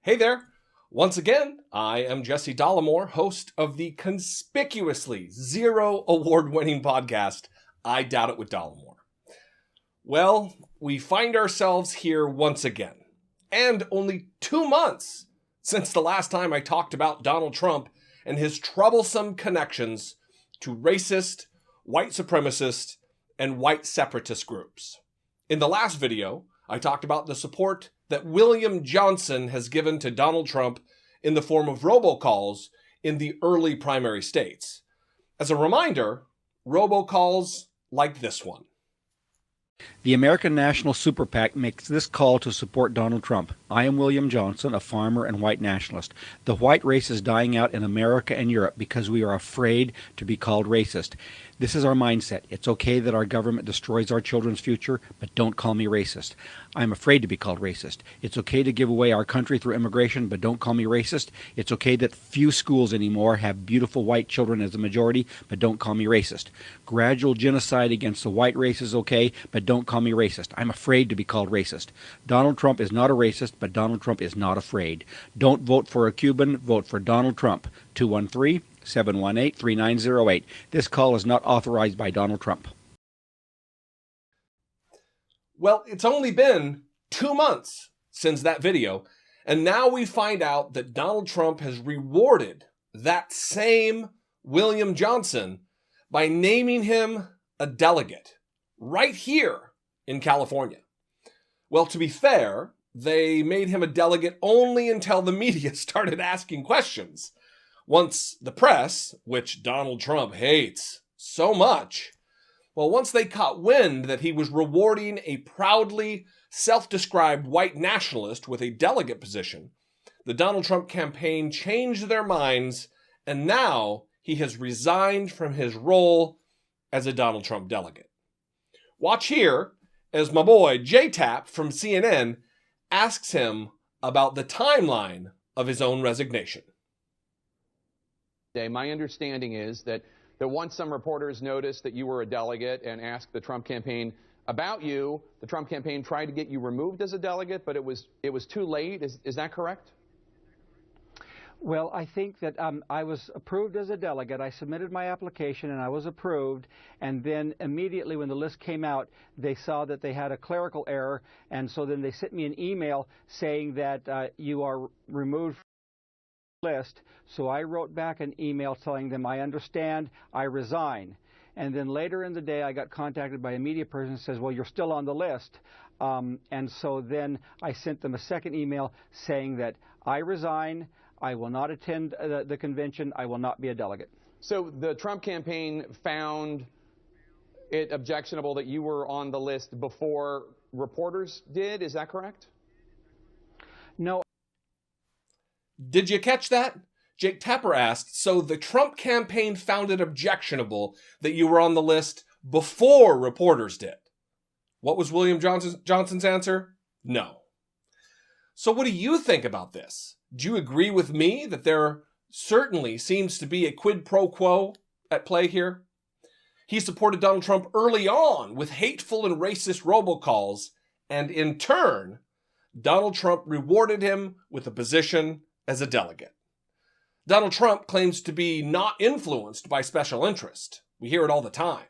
Hey there! Once again, I am Jesse Dollemore, host of the conspicuously zero award-winning podcast, I Doubt It with Dollemore. Well, we find ourselves here once again, and only 2 months since the last time I talked about Donald Trump and his troublesome connections to racist, white supremacist, and white separatist groups. In the last video, I talked about the support that William Johnson has given to Donald Trump in the form of Robo Calls in the early primary states. As a reminder, Robo Calls like this one. The American National Super PAC makes this call to support Donald Trump. I am William Johnson, a farmer and white nationalist. The white race is dying out in America and Europe because we are afraid to be called racist. This is our mindset. It's okay that our government destroys our children's future, but don't call me racist. I'm afraid to be called racist. It's okay to give away our country through immigration, but don't call me racist. It's okay that few schools anymore have beautiful white children as a majority, but don't call me racist. Gradual genocide against the white race is okay, but don't call me racist. I'm afraid to be called racist. Donald Trump is not a racist, but Donald Trump is not afraid. Don't vote for a Cuban, vote for Donald Trump. 213-718-3908. This call is not authorized by Donald Trump. Well, it's only been 2 months since that video, and now we find out that Donald Trump has rewarded that same William Johnson by naming him a delegate right here in California. Well, to be fair, they made him a delegate only until the media started asking questions. Once the press, which Donald Trump hates so much, once they caught wind that he was rewarding a proudly self-described white nationalist with a delegate position, the Donald Trump campaign changed their minds, and now he has resigned from his role as a Donald Trump delegate. Watch here as my boy J-Tap from CNN asks him about the timeline of his own resignation. My understanding is that once some reporters noticed that you were a delegate and asked the Trump campaign about you, the Trump campaign tried to get you removed as a delegate, but it was too late. Is that correct? Well, I think that I was approved as a delegate. I submitted my application and I was approved. And then immediately when the list came out, they saw that they had a clerical error. And so then they sent me an email saying that you are removed from the list. So I wrote back an email telling them, I understand, I resign. And then later in the day, I got contacted by a media person who says, well, you're still on the list. And so then I sent them a second email saying that I resign. I will not attend the convention. I will not be a delegate. So the Trump campaign found it objectionable that you were on the list before reporters did. Is that correct? No. Did you catch that? Jake Tapper asked, so the Trump campaign found it objectionable that you were on the list before reporters did. What was William Johnson's answer? No. So what do you think about this? Do you agree with me that there certainly seems to be a quid pro quo at play here? He supported Donald Trump early on with hateful and racist robocalls, and in turn, Donald Trump rewarded him with a position as a delegate. Donald Trump claims to be not influenced by special interest. We hear it all the time.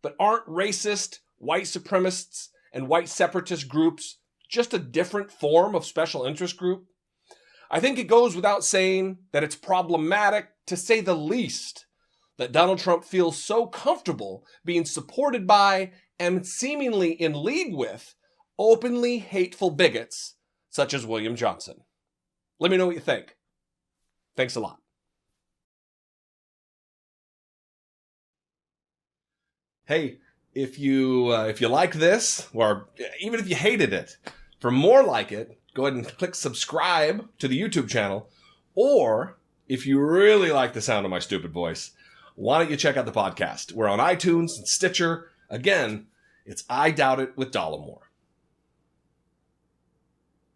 But aren't racist, white supremacists, and white separatist groups just a different form of special interest group? I think it goes without saying that it's problematic, to say the least, that Donald Trump feels so comfortable being supported by and seemingly in league with openly hateful bigots such as William Johnson. Let me know what you think. Thanks a lot. Hey, if you like this, or even if you hated it, for more like it, go ahead and click subscribe to the YouTube channel. Or if you really like the sound of my stupid voice, why don't you check out the podcast? We're on iTunes and Stitcher. Again, it's I Doubt It with Dollemore.